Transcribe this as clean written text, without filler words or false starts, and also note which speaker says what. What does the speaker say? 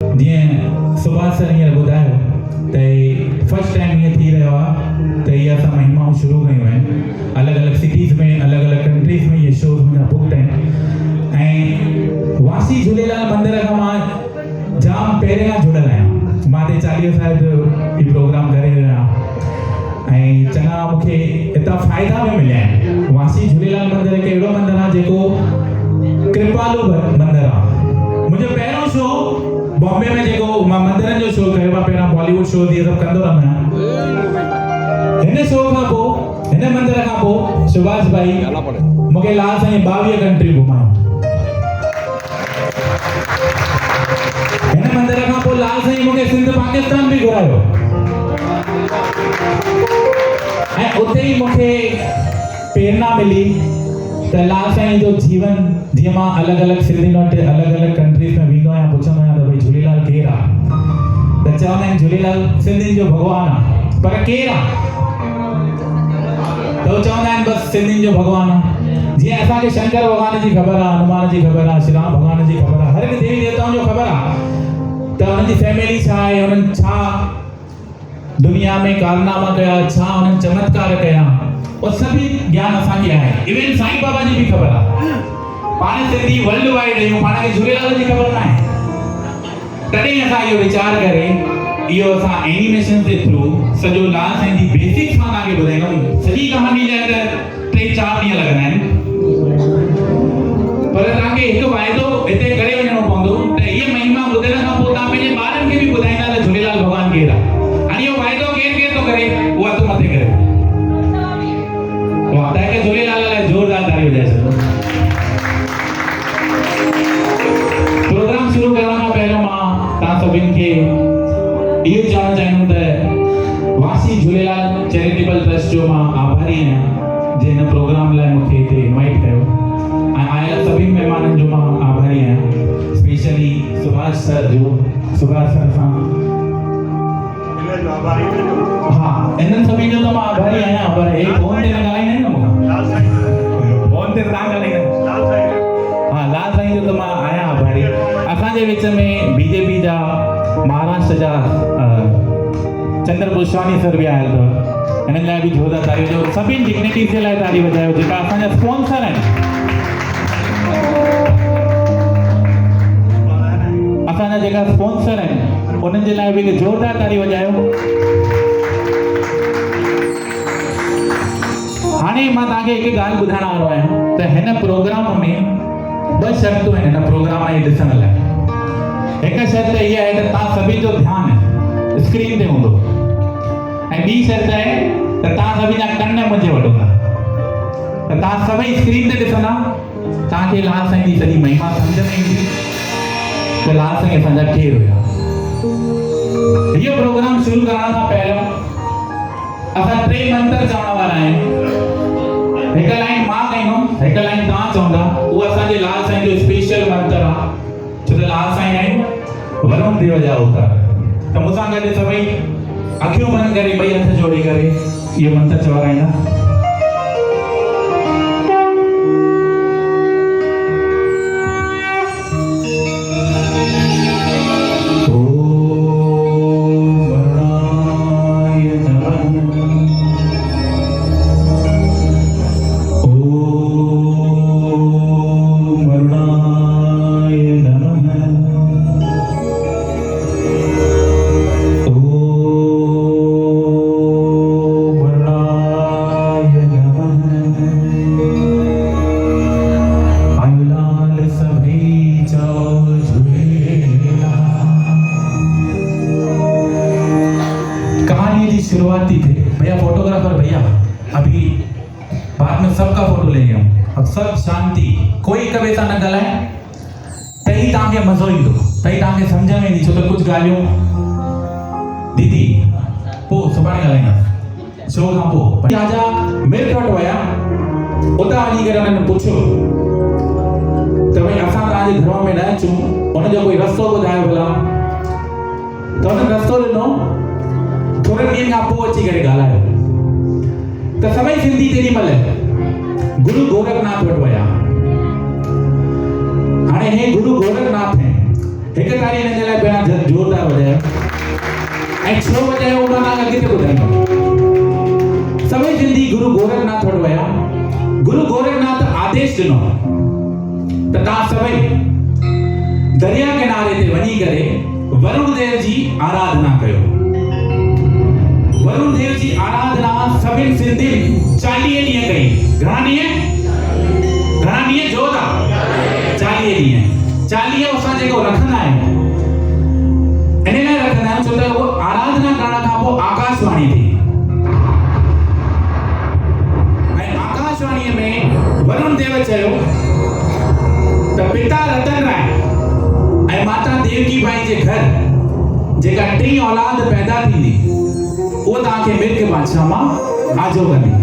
Speaker 1: जीअं सुभाष सर हींअर ॿुधायो त फर्स्ट टाइम ईअं थी रहियो आहे त इहे असां महिमाऊं शुरू कयूं आहिनि अलॻि अलॻि सिटीज़ में अलॻि अलॻि कंट्रीज़ में इहे शोज़ मुंहिंजा बुक्ड आहिनि ऐं वासी झूलेलाल मंदर खां मां जाम पहिरें खां जुड़ियल आहियां। मां हिते 40 साल जो ही प्रोग्राम करे रहियो आहियां ऐं चङा मूंखे हितां फ़ाइदा बि मिलिया आहिनि। वासी झूलेलाल मंदर हिकु अहिड़ो मंदरु आहे जेको कृपालु मंदरु आहे। मुंहिंजो पहिरों शो बॉम्बे में जेको मां मंदरनि जो शो कयो आहे, पहिरां बॉलीवुड शो इहे सभु कंदो रहंदो आहियां। हिन शो खां पोइ हिन मंदर खां पोइ सुभाष भाई मूंखे लाल साईं 22 कंट्री घुमायो। हिन मंदर खां पोइ लाल साईं मूंखे सिंध पाकिस्तान बि घुरायो ऐं उते ई मूंखे प्रेरणा मिली त लाल साईं जो जीवन जीअं मां अलॻि अलॻि सिंधियुनि वटि अलॻि अलॻि कंट्रीज़ में वेंदो आहियां, पुछंदो आहियां त भई झूलेलाल केरु आहे, त चवंदा आहिनि झूलेलाल सिंधियुनि जो भॻवानु आहे। पर केरु आहे? त उहे चवंदा आहिनि बसि सिंधियुनि जो भॻवानु आहे। जीअं असांखे शंकर भॻवान जी ख़बर आहे, हनुमान जी ख़बर आहे, श्री राम भॻवान जी ख़बर आहे, हर हिकु देवी देवताउनि जो ख़बर आहे त हुननि जी फैमिली छा आहे, हुननि छा दुनिया में कारनामा कया, छा हुननि चमत्कार कया, और सभी ज्ञान असांखे आहे। इवन साईं बाबा जी बि ख़बर आहे। पाण सिंधी वर्ल्ड वाइड आहियूं, पाण खे झूलेलाल जी ख़बर न आहे। तॾहिं असां इहो वीचार करे इहो असां एनिमेशन जे थ्रू सॼो लाल साईं जी बेसिक्स मां तव्हांखे ॿुधाईंदुमि। सॼी कहानी लाइ त 3-4 ॾींहं लॻंदा आहिनि, पर तव्हांखे हिकु वाइदो हिते करे वञिणो पवंदो त इहे महिमा ॿुधण खां पोइ तव्हां पंहिंजे ॿारनि खे बि ॿुधाईंदा त झूलेलाल भॻवानु केरु आहे। हाणे इहो वाइदो केरु केरु थो करे, उहो हथु मथे करे। वाह, तव्हांखे झूलेलाल लाइ ज़ोरदार ताली वॼाए छॾो। प्रोग्राम शुरू करण खां पहिरियों मां तव्हां सभिनि खे इहो चवणु चाहींदुमि त वासी झूलेलाल चैरिटेबल ट्रस्ट जो मां आभारी आहियां जे हिन प्रोग्राम लाइ मूंखे हिते इनवाइट कयो ऐं आयल सभिनी महिमाननि जो मां आभारी आहियां। स्पेशली सुभाष सर जो, सुभाष सर सां हा इन्हनि सभिनी जो त मां आभारी आहियां, पर हे फोन ते न ॻाल्हाईंदा आहिनि न मूंखां, फोन ते तव्हां ॻाल्हाईंदा। हा, लाल साईं जो त मां आहियां आभारी। असांजे विच में बीजेपी जा महाराष्ट्र जा चंद्र पुष्वानी सर बि आयल अथव, हिननि लाइ बि जोरदार ताली ॾियो। सभिनी डिग्निटीज़ जे लाइ ताली वॼायो जेका असांजा स्पॉन्सर आहिनि। असांजा जेका स्पॉन्सर आहिनि उन्हनि जे लाइ बि जोरदार ताली वॼायो। हाणे मां तव्हांखे हिकु ॻाल्हि ॿुधाइण वारो आहियां त हिन प्रोग्राम में 2 शर्तूं आहिनि हिन प्रोग्राम खे ॾिसण लाइ। हिकु शर्त इहा आहे त तव्हां सभिनी जो ध्यानु स्क्रीन ते हूंदो ऐं ॿी शर्त आहे त तव्हां सभिनी जा कन मुंहिंजे वटि हूंदा, त तव्हां सभई स्क्रीन ते ॾिसंदा, तव्हांखे लाल साईं जी सॼी महिमा सम्झ में ईंदी त लाल साईं असांजा केरु हुया। इहो प्रोग्राम शुरू करण खां पहिरियों असां 3 मंत्र चवण वारा आहियूं। हिकु लाइन मां कंदुमि, हिकु लाइन तव्हां चवंदा। उहो असांजे लाल साईं जो स्पेशल मंत्र आहे, छो त लाल साईं आहिनि वरुण देव जा अवतार। त मूंसां गॾु सभई अखियूं बंदि करे 2 हथ जोड़े करे इहो मंत्र चवाराईंदा। शुरुआती थे भैया, फोटोग्राफर भैया, अभी बाद में सबका फोटो लेंगे हम। अब सब शांति, कोई कभी सां न ॻाल्हाए, तई तव्हांखे मज़ो ईंदो, तई तव्हांखे सम्झ में ईंदी। छो त कुझु ॻाल्हियूं दीदी पोइ सुभाणे ॻाल्हाईंदा शो खां पोइ। राजा मिर्च वटि विया, उतां वञी करे हुननि पुछियो त भई असां तव्हांजे घर में न अचूं, हुनजो कोई रस्तो ॿुधायो भला। त हुननि रस्तो ॾिनो, थोड़े ॾींहंनि खां पोइ अची करे ॻाल्हायो त सभई सिंधी तेॾी महिल गुरु गोरखनाथ वटि विया। हाणे हे गुरु गोरखनाथ आहिनि, हिक तारी हिन जे लाइ पहिरां जोरदार वॼायो ऐं छो वॼायो उन खां अॻिते ॿुधाईंदो। सभई सिंधी गुरु गोरखनाथ वटि विया। गुरु गोरखनाथ आदेश ॾिनो त तव्हां सभई दरिया किनारे ते वञी करे वरुण देव जी आराधना कयो। वरुण देव जी आराधना सभिनि सिंधी 40 ॾींहं कई। घणा ॾींहं जोरदार 40 ॾींहं। 40 असां जेको रखंदा आहियूं इन लाइ रखंदा आहियूं छो त उहो आराधना करण खां पोइ आकाशवाणी थी ऐं आकाशवाणीअ में वरुण देव चयो त पिता रतन राय ऐं माता देवकी बाई जे घर जेका 3 औलाद पैदा थींदी उहो तव्हांखे मिर्ग बादशाह मां आजो कंदी।